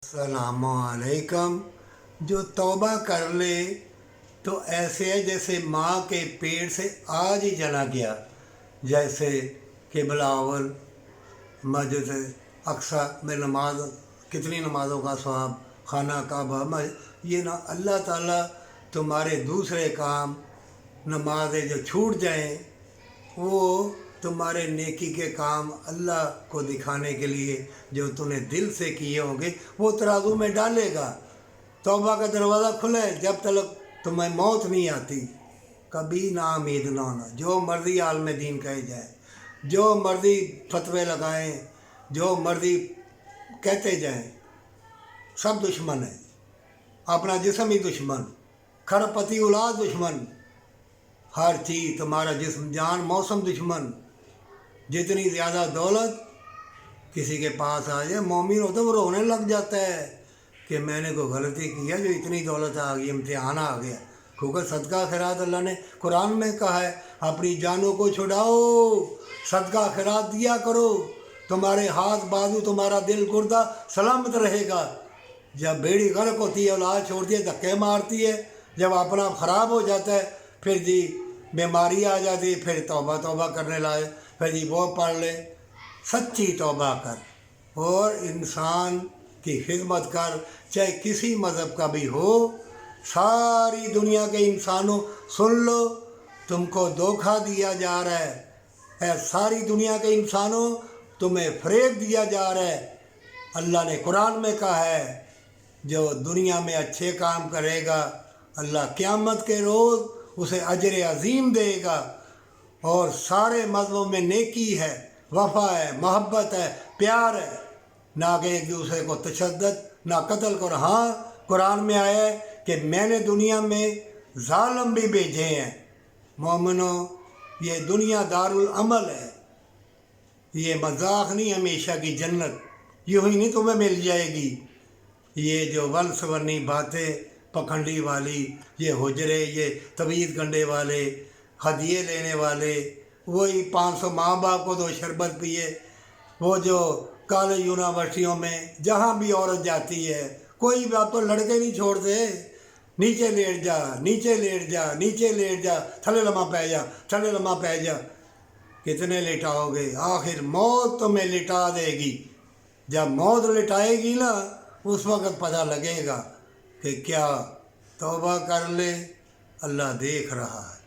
अस्सलामुअलैकुम। जो तौबा कर ले तो ऐसे है जैसे माँ के पेट से आज ही जना गया, जैसे कि बिलावल मस्जिद अक्सा में नमाज, कितनी नमाज़ों का सवाब, खाना काबा, ये ना अल्लाह ताला तुम्हारे दूसरे काम नमाज़ें जो छूट जाएं वो तुम्हारे नेकी के काम अल्लाह को दिखाने के लिए जो तूने दिल से किए होंगे वो तराजू में डालेगा। तौबा का दरवाज़ा खुला है, जब तक तुम्हें मौत नहीं आती कभी ना उम्मीद ना होना। जो मर्ज़ी आलम दीन कहे जाए, जो मर्ज़ी फतवे लगाएं, जो मर्ज़ी कहते जाएं, सब दुश्मन है। अपना जिस्म ही दुश्मन, खरपति औलाद दुश्मन, हर चीज़, तुम्हारा जिस्म जान मौसम दुश्मन। जितनी ज़्यादा दौलत किसी के पास आ जाए मोमिन हो तो वो रोने लग जाता है कि मैंने कोई गलती की है जो इतनी दौलत आ गई, इम्तिहान आ गया। क्योंकि सदका खैरात अल्लाह ने कुरान में कहा है, अपनी जानों को छुड़ाओ, सदका खैरात दिया करो, तुम्हारे हाथ बाजू तुम्हारा दिल गुर्दा सलामत रहेगा। जब बेड़ी गर्क होती है, औलाद छोड़ती है, धक्के मारती है, जब अपना ख़राब हो जाता है, फिर जी बीमारी आ जाती है, फिर तौबा तौबा करने लाए, फिर जी वो पढ़ ले, सच्ची तौबा कर और इंसान की खिदमत कर, चाहे किसी मज़हब का भी हो। सारी दुनिया के इंसानों सुन लो, तुमको धोखा दिया जा रहा है, सारी दुनिया के इंसानों तुम्हें फ़रेब दिया जा रहा है। अल्लाह ने कुरान में कहा है, जो दुनिया में अच्छे काम करेगा अल्लाह क़यामत के रोज़ उसे अजर अज़ीम देगा। और सारे मज़हबों में नेकी है, वफ़ा है, मोहब्बत है, प्यार है, ना कि एक दूसरे को तशद्दुद, ना कत्ल करो। हाँ, कुरान में आया है कि मैंने दुनिया में ज़ालिम भी भेजे हैं। मोमिनों, ये दुनिया दारुल अमल है, ये मजाक नहीं। हमेशा की जन्नत यूँ ही नहीं तुम्हें मिल जाएगी। ये जो वन सवरनी बातें पखंडी वाली, ये हुजरे, ये तवीज़ गंडे वाले, हदिये लेने वाले, वही 500 माँ बाप को दो शरबत पिए, वो जो कॉलेज यूनिवर्सिटियों में जहाँ भी औरत जाती है, कोई बात तो लड़के नहीं छोड़ते, नीचे लेट जा, नीचे लेट जा, नीचे लेट जा, थले लम्हा पै जा, थले लम्हा पै जा। कितने लिटाओगे? आखिर मौत तुम्हें लिटा देगी। जब मौत लिटाएगी ना, उस वक़्त पता लगेगा कि क्या तौबा कर ले, अल्लाह देख रहा है।